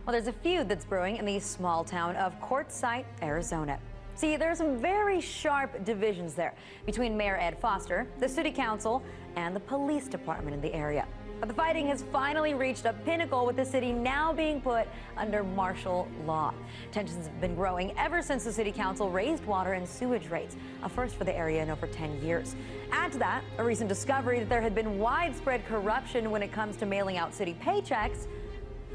Well, there's a feud that's brewing in the small town of Quartzsite, Arizona. See, there's some very sharp divisions there between Mayor Ed Foster, the city council, and the police department in the area. But the fighting has finally reached a pinnacle, with the city now being put under martial law. Tensions have been growing ever since the city council raised water and sewage rates, a first for the area in over 10 years. Add to that a recent discovery that there had been widespread corruption when it comes to mailing out city paychecks.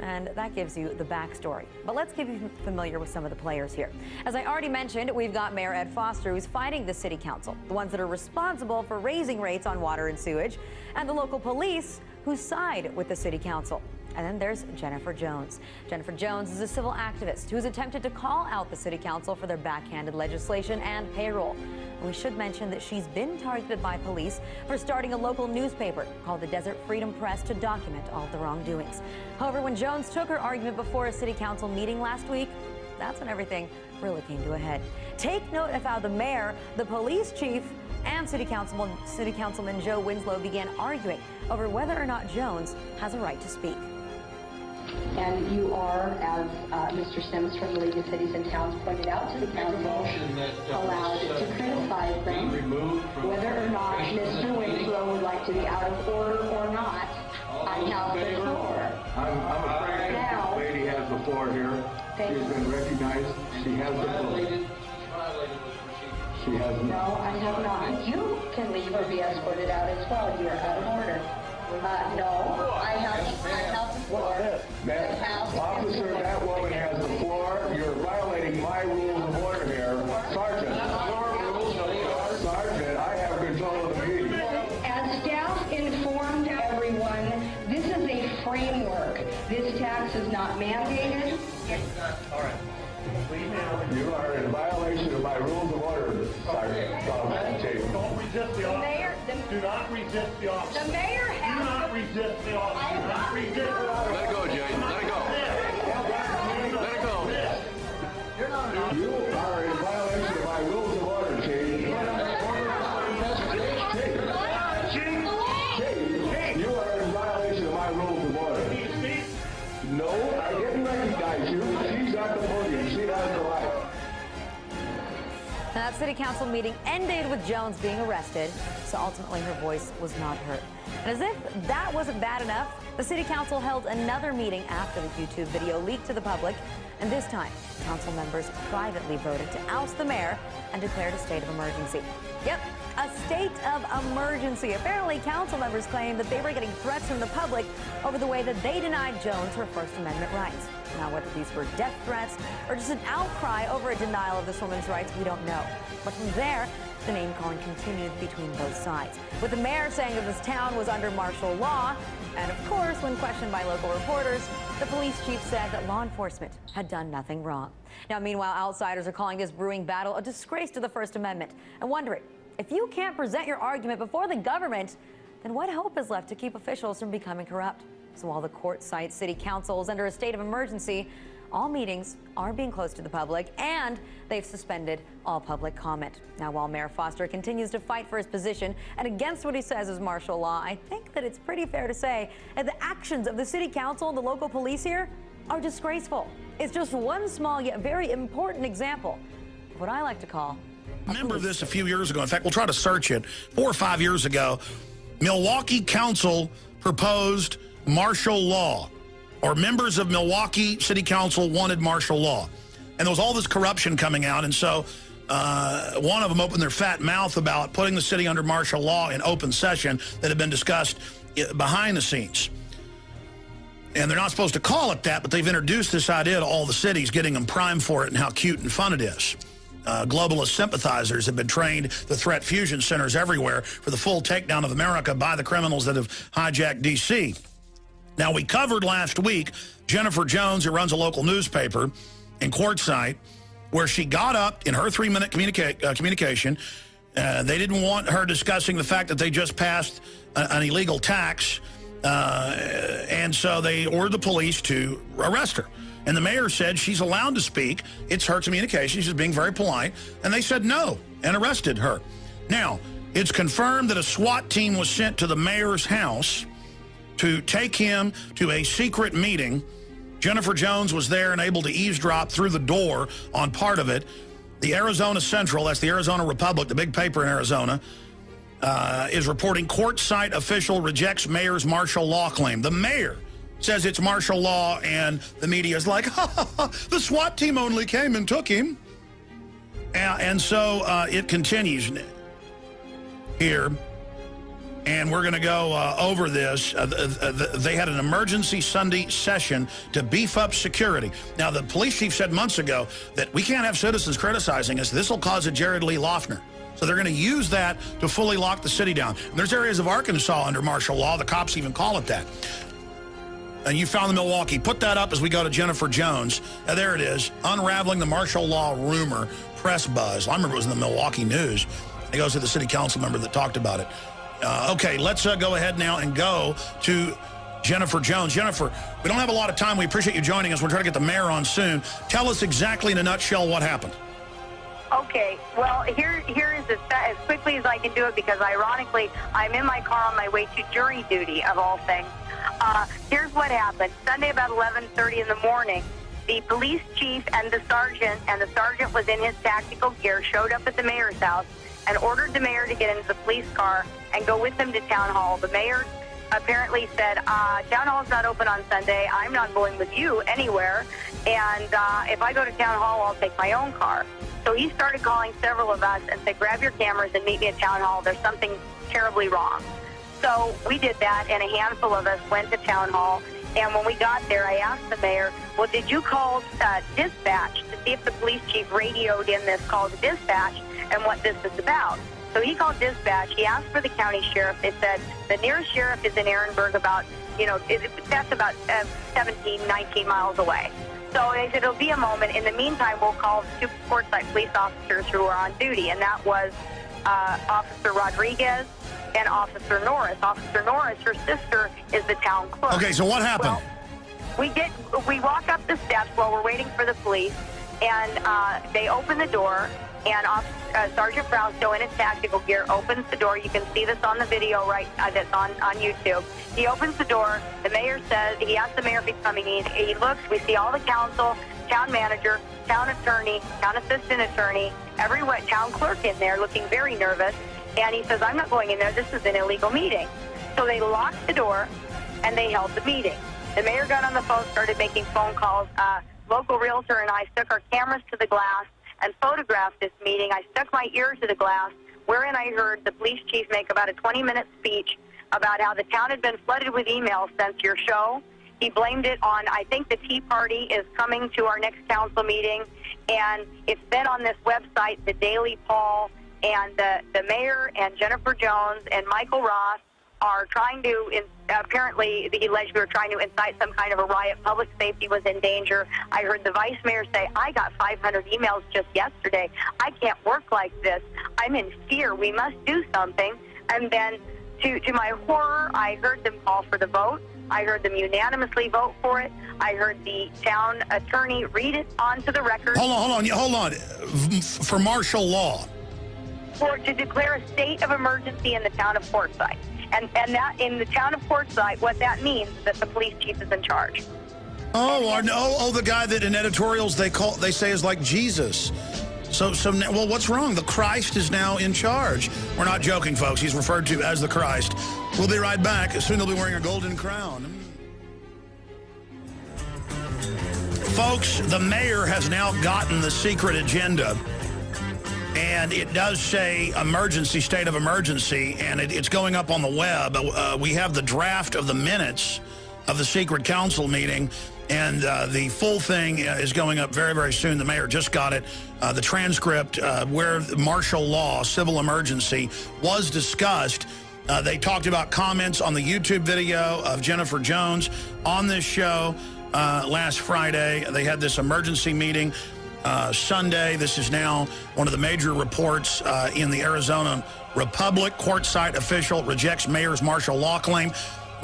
And that gives you the backstory. But let's get you familiar with some of the players here. As I already mentioned, we've got Mayor Ed Foster, who's fighting the city council, the ones that are responsible for raising rates on water and sewage, and the local police, who side with the city council. And then there's Jennifer Jones. Jennifer Jones is a civil activist who's attempted to call out the city council for their backhanded legislation and payroll. And we should mention that she's been targeted by police for starting a local newspaper called the Desert Freedom Press to document all of the wrongdoings. However, when Jones took her argument before a city council meeting last week, that's when everything really came to a head. Take note of how the mayor, the police chief, and City Councilman Joe Winslow began arguing over whether or not Jones has a right to speak. And you are, as Mr. Sims from the League of Cities and Towns pointed out to the council, allowed to criticize them, whether or not Mr. Winslow would like to be out of order or not. I have the floor. I'm afraid now, the lady has the floor here. She has been recognized. She has the floor. She has no, I have not. You can leave or be escorted out as well. You are out of order. No, I have the floor. Officer, that woman has the floor. You're violating my rules of order here. Sergeant, I have control of the meeting. As staff informed everyone, this is a framework. This tax is not mandated. All right. You are in violation of my rules of order, Sergeant. Don't resist the officer. Do not resist the officer. The mayor has Do not resist the officer. Do not resist the officer. Let it go, Jay. Let it go. Let it go. You are in violation of my rules of order, Chief. You are in violation of my rules of order. No, I didn't recognize you. She's at the podium. She has the right. Now, that city council meeting ended with Jones being arrested, so ultimately her voice was not heard. And as if that wasn't bad enough, the city council held another meeting after the YouTube video leaked to the public, and this time, council members privately voted to oust the mayor and declared a state of emergency. Yep, a state of emergency. Apparently, council members claimed that they were getting threats from the public over the way that they denied Jones her First Amendment rights. Now, whether these were death threats or just an outcry over a denial of this woman's rights, we don't know. But from there, the name-calling continued between both sides, with the mayor saying that this town was under martial law. And of course, when questioned by local reporters, the police chief said that law enforcement had done nothing wrong. Now, meanwhile, outsiders are calling this brewing battle a disgrace to the First Amendment and wondering, if you can't present your argument before the government, then what hope is left to keep officials from becoming corrupt? So while the Quartzsite City Council is under a state of emergency, all meetings are being closed to the public, and they've suspended all public comment. Now, while Mayor Foster continues to fight for his position and against what he says is martial law, I think that it's pretty fair to say that the actions of the city council and the local police here are disgraceful. It's just one small yet very important example of what I like to call Remember this a few years ago. In fact, we'll try to search it. 4 or 5 years ago, Milwaukee Council proposed martial law, or members of Milwaukee City Council wanted martial law. And there was all this corruption coming out, and so one of them opened their fat mouth about putting the city under martial law in open session that had been discussed behind the scenes. And they're not supposed to call it that, but they've introduced this idea to all the cities, getting them primed for it and how cute and fun it is. Globalist sympathizers have been trained to threat fusion centers everywhere for the full takedown of America by the criminals that have hijacked D.C. Now, we covered last week Jennifer Jones, who runs a local newspaper in Quartzsite, where she got up in her 3-minute communication. They didn't want her discussing the fact that they just passed an illegal tax, and so they ordered the police to arrest her. And the mayor said she's allowed to speak. It's her communication. She's being very polite. And they said no and arrested her. Now, it's confirmed that a SWAT team was sent to the mayor's house to take him to a secret meeting Jennifer Jones was there and able to eavesdrop through the door on part of it. The Arizona Central, that's the Arizona Republic, the big paper in Arizona, is reporting court site official rejects mayor's martial law claim. The mayor says it's martial law, and the media is like, ha, ha, ha, the SWAT team only came and took him. And so it continues here. And we're going to go over this. They had an emergency Sunday session to beef up security. Now, the police chief said months ago that we can't have citizens criticizing us. This will cause a Jared Lee Loughner. So they're going to use that to fully lock the city down. And there's areas of Arkansas under martial law. The cops even call it that. And you found the Milwaukee. Put that up as we go to Jennifer Jones. There it is, unraveling the martial law rumor, press buzz. I remember it was in the Milwaukee News. It goes to the city council member that talked about it. Okay, let's go ahead now and go to Jennifer Jones. Jennifer, we don't have a lot of time. We appreciate you joining us. We're trying to get the mayor on soon. Tell us exactly in a nutshell what happened. Okay, well, here is as quickly as I can do it, because ironically, I'm in my car on my way to jury duty, of all things. Here's what happened. Sunday about 11:30 in the morning, the police chief and the sergeant was in his tactical gear, showed up at the mayor's house and ordered the mayor to get into the police car and go with him to town hall. The mayor apparently said, town hall's not open on Sunday. I'm not going with you anywhere. And if I go to town hall, I'll take my own car. So he started calling several of us and said, grab your cameras and meet me at town hall. There's something terribly wrong. So we did that, and a handful of us went to town hall. And when we got there, I asked the mayor, well, did you call dispatch to see if the police chief radioed in this call to dispatch and what this is about? So he called dispatch. He asked for the county sheriff. They said the nearest sheriff is in Ehrenberg, about, that's about 17, 19 miles away. So they said it'll be a moment. In the meantime, we'll call 2 courtside police officers who are on duty, and that was Officer Rodriguez and Officer Norris. Officer Norris, her sister, is the town clerk. Okay, so what happened? Well, we walk up the steps while we're waiting for the police, and they open the door, and Sergeant Frausto in his tactical gear opens the door. You can see this on the video that's on YouTube. He opens the door. The mayor says, he asks the mayor if he's coming in. He looks, we see all the council, town manager, town attorney, town assistant attorney, everyone, town clerk in there looking very nervous. And he says, I'm not going in there. This is an illegal meeting. So they locked the door, and they held the meeting. The mayor got on the phone, started making phone calls. Local realtor and I stuck our cameras to the glass and photographed this meeting. I stuck my ear to the glass, wherein I heard the police chief make about a 20-minute speech about how the town had been flooded with emails since your show. He blamed it on, I think the Tea Party is coming to our next council meeting, and it's been on this website, the Daily Poll, and the mayor and Jennifer Jones and Michael Ross are trying to, apparently, he alleged we were trying to incite some kind of a riot. Public safety was in danger. I heard the vice mayor say, I got 500 emails just yesterday. I can't work like this. I'm in fear. We must do something. And then, to my horror, I heard them call for the vote. I heard them unanimously vote for it. I heard the town attorney read it onto the record. Hold on. For martial law. To declare a state of emergency in the town of Quartzsite. And that, in the town of Quartzsite, what that means is that the police chief is in charge. The guy that in editorials they say is like Jesus. So well, what's wrong? The Christ is now in charge. We're not joking, folks. He's referred to as the Christ. We'll be right back. Soon he'll be wearing a golden crown. Folks, the mayor has now gotten the secret agenda. And it does say emergency, state of emergency, and it's going up on the web. We have the draft of the minutes of the secret council meeting, and the full thing is going up very, very soon. The mayor just got it. The transcript where martial law, civil emergency, was discussed. They talked about comments on the YouTube video of Jennifer Jones on this show last Friday. They had this emergency meeting. Sunday, this is now one of the major reports in the Arizona Republic. Quartzsite official rejects mayor's martial law claim.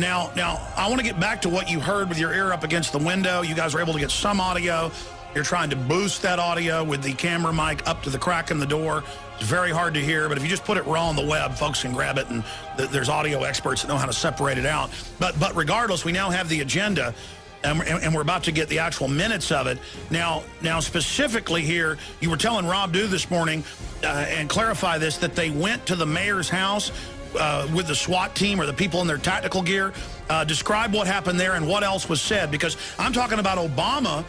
Now, I want to get back to what you heard with your ear up against the window. You guys were able to get some audio. You're trying to boost that audio with the camera mic up to the crack in the door. It's very hard to hear, but if you just put it raw on the web, folks can grab it, and there's audio experts that know how to separate it out. But regardless, we now have the agenda. and we're about to get the actual minutes of it. Now specifically here, you were telling Rob Dew this morning, and clarify this, that they went to the mayor's house with the SWAT team or the people in their tactical gear. Describe what happened there and what else was said, because I'm talking about Obama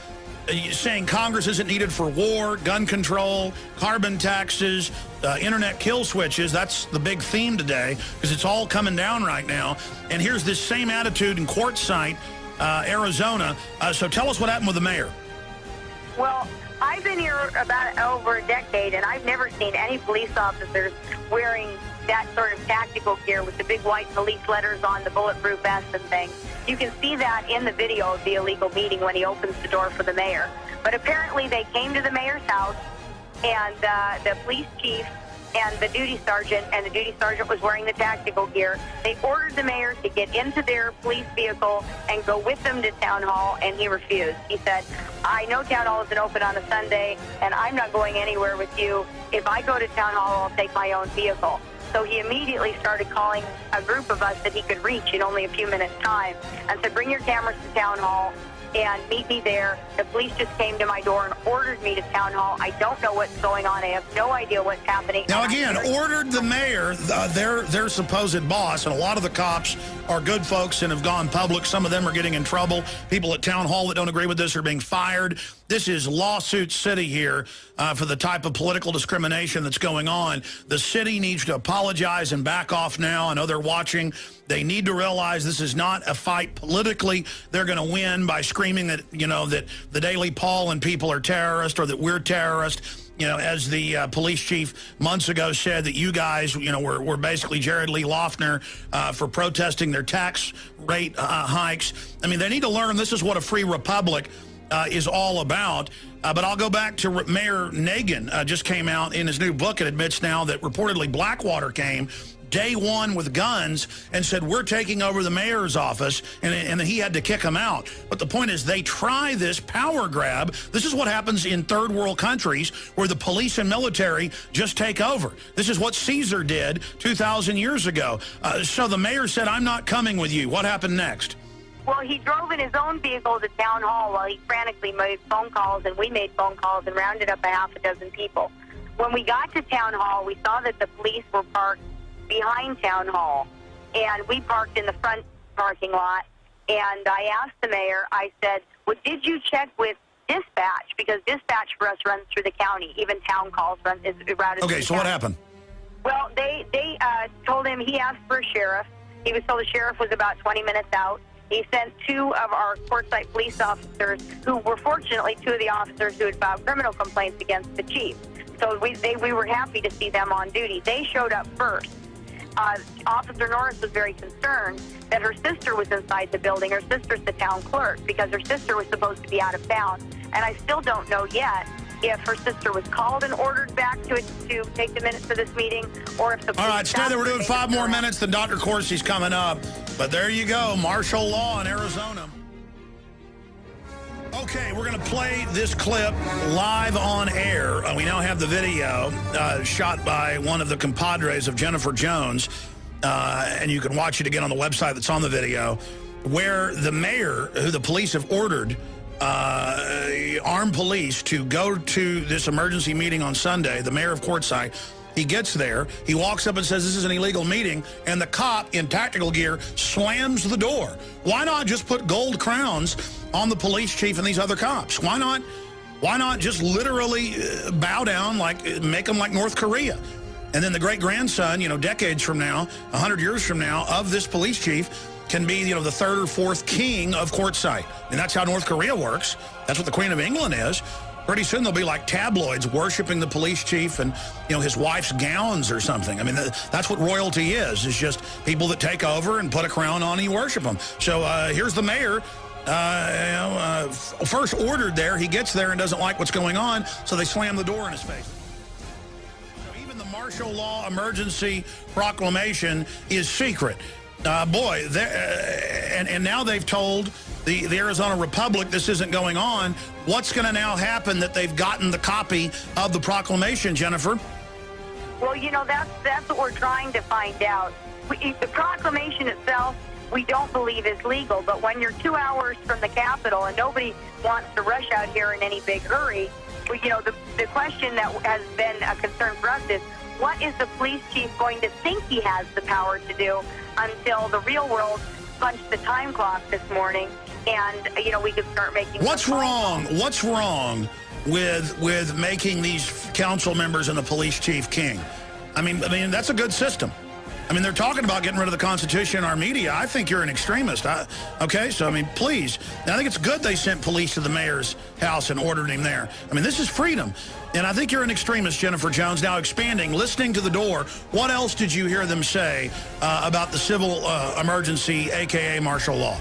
saying Congress isn't needed for war, gun control, carbon taxes, internet kill switches. That's the big theme today, because it's all coming down right now. And here's this same attitude in Quartzsite, Arizona. So tell us what happened with the mayor. Well, I've been here about over a decade, and I've never seen any police officers wearing that sort of tactical gear with the big white police letters on the bulletproof vest and things. You can see that in the video of the illegal meeting when he opens the door for the mayor. But apparently they came to the mayor's house, and the police chief and the duty sergeant was wearing the tactical gear. They ordered the mayor to get into their police vehicle and go with them to town hall, and he refused. He said, I know town hall isn't open on a Sunday, and I'm not going anywhere with you. If I go to town hall, I'll take my own vehicle. So he immediately started calling a group of us that he could reach in only a few minutes' time and said, bring your cameras to town hall and meet me there. The police just came to my door and ordered me to town hall. I don't know what's going on. I have no idea what's happening. Now, again, ordered the mayor, their supposed boss, and a lot of the cops are good folks and have gone public. Some of them are getting in trouble. People at town hall that don't agree with this are being fired. This is lawsuit city here for the type of political discrimination that's going on. The city needs to apologize and back off now. I know they're watching. They need to realize this is not a fight politically. They're going to win by screaming that, that the Daily Paul and people are terrorists, or that we're terrorists. As the police chief months ago said, that you guys, were basically Jared Lee Loughner for protesting their tax rate hikes. I mean, they need to learn this is what a free republic is all about. But I'll go back to Mayor Nagin. Just came out in his new book and admits now that reportedly Blackwater came day one with guns and said, we're taking over the mayor's office, and he had to kick him out. But the point is, they try this power grab. This is what happens in third world countries where the police and military just take over. This is what Caesar did 2,000 years ago. So the mayor said, I'm not coming with you. What happened next? Well, he drove in his own vehicle to town hall while he frantically made phone calls, and we made phone calls and rounded up a half a dozen people. When we got to town hall, we saw that the police were parked behind town hall, and we parked in the front parking lot. And I asked the mayor, I said, well, did you check with dispatch? Because dispatch for us runs through the county. Even town calls is routed. Okay, so what happened? Well, they told him, he asked for a sheriff. He was told the sheriff was about 20 minutes out. He sent two of our Quartzsite police officers, who were fortunately two of the officers who had filed criminal complaints against the chief. So we were happy to see them on duty. They showed up first. Officer Norris was very concerned that her sister was inside the building. Her sister's the town clerk, because her sister was supposed to be out of town. And I still don't know yet if her sister was called and ordered back to take the minutes of this meeting, or if the police... All right, stay there. We're doing 5 more minutes. Then Dr. Corsi's coming up. But there you go, martial law in Arizona. Okay, we're going to play this clip live on air. We now have the video shot by one of the compadres of Jennifer Jones, and you can watch it again on the website that's on the video, where the mayor, who the police have ordered, armed police to go to this emergency meeting on Sunday, the mayor of Quartzsite, he gets there, he walks up and says this is an illegal meeting, and the cop in tactical gear slams the door. Why not just put gold crowns on the police chief and these other cops? Why not just literally bow down, make them like North Korea? And then the great-grandson, decades from now, 100 years from now, of this police chief can be, the third or fourth king of Quartzsite. And that's how North Korea works. That's what the Queen of England is. Pretty soon there'll be like tabloids worshiping the police chief and, his wife's gowns or something. I mean, that's what royalty is just people that take over and put a crown on and you worship them. So here's the mayor, first ordered there. He gets there and doesn't like what's going on, so they slam the door in his face. So even the martial law emergency proclamation is secret. And now they've told the Arizona Republic this isn't going on. What's going to now happen that they've gotten the copy of the proclamation, Jennifer? Well, that's what we're trying to find out. The proclamation itself we don't believe is legal. But when you're 2 hours from the Capitol and nobody wants to rush out here in any big hurry, well, you know, the question that has been a concern for us is, what is the police chief going to think he has the power to do until the real world punched the time clock this morning and, you know, we could start making... What's wrong? What's wrong with making these council members and the police chief king? I mean, that's a good system. I mean, they're talking about getting rid of the Constitution in our media. I think you're an extremist. Okay, so, I mean, please. And I think it's good they sent police to the mayor's house and ordered him there. I mean, this is freedom. And I think you're an extremist, Jennifer Jones. Now, expanding, listening to the door, what else did you hear them say about the civil emergency, a.k.a. martial law?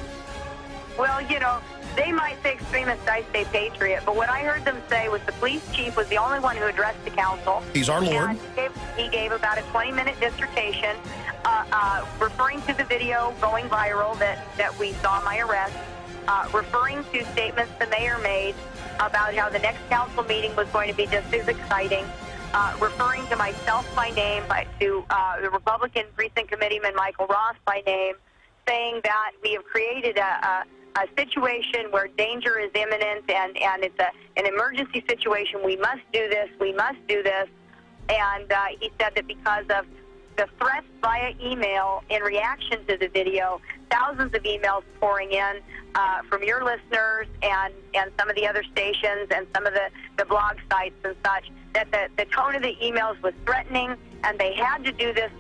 Well, you know, they might say extremist, I say patriot, but what I heard them say was the police chief was the only one who addressed the council. He's our Lord. And he gave about a 20-minute dissertation referring to the video going viral that we saw my arrest, referring to statements the mayor made about how the next council meeting was going to be just as exciting, referring to myself by name, to the Republican precinct committeeman Michael Ross by name, saying that we have created a situation where danger is imminent and it's an emergency situation. We must do this. We must do this. And he said that because of the threats via email in reaction to the video, thousands of emails pouring in from your listeners and some of the other stations and some of the blog sites and such, that the tone of the emails was threatening, and they had to do this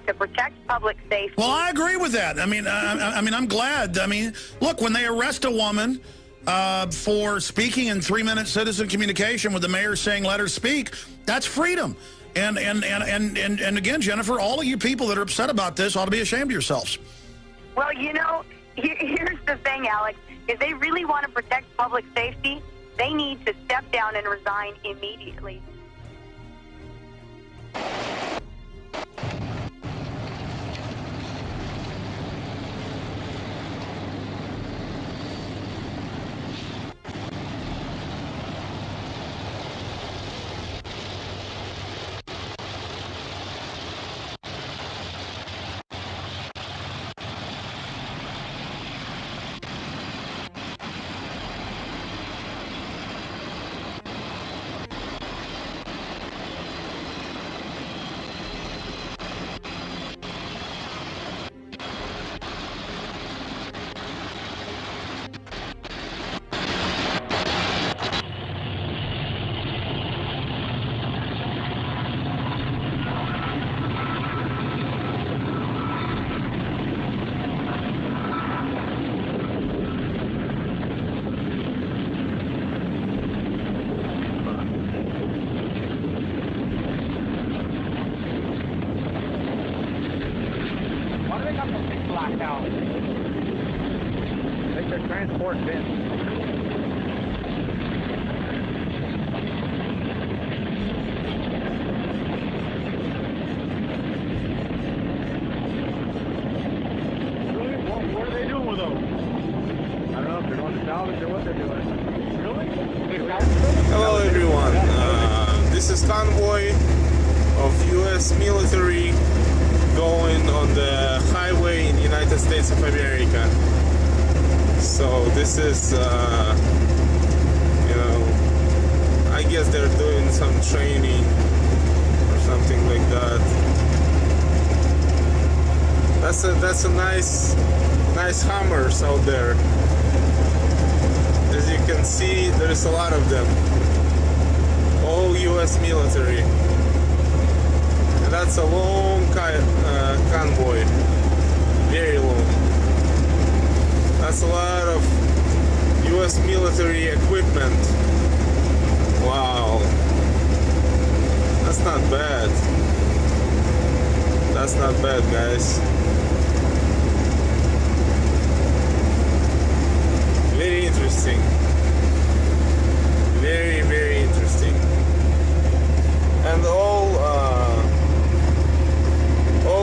to protect public safety. Well, I agree with that. I mean, I'm glad. I mean, look, when they arrest a woman for speaking in 3-minute citizen communication with the mayor saying, let her speak, that's freedom. And again, Jennifer, all of you people that are upset about this ought to be ashamed of yourselves. Well, you know, here's the thing, Alex. If they really want to protect public safety, they need to step down and resign immediately. Transport bin. What are they doing with those? I don't know if they're going to salvage or what they're doing. Really? Hello everyone. This is convoy of U.S. military going on the highway in the United States of America. So this is, you know, I guess they're doing some training or something like that. That's a nice Hummers out there. As you can see, there's a lot of them. All U.S. military. And that's a long convoy. Very long. That's a lot of U.S. military equipment. Wow. That's not bad. That's not bad, guys. Very interesting. Very, very interesting. And all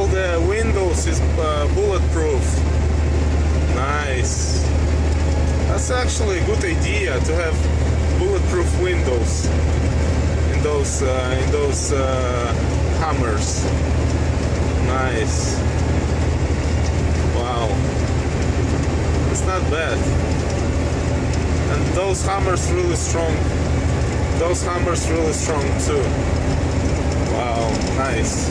the windows is bulletproof. Nice. That's actually a good idea to have bulletproof windows in those Hummers. Nice. Wow. not bad. And those hammers really strong. Those hammers really strong too. Wow, nice.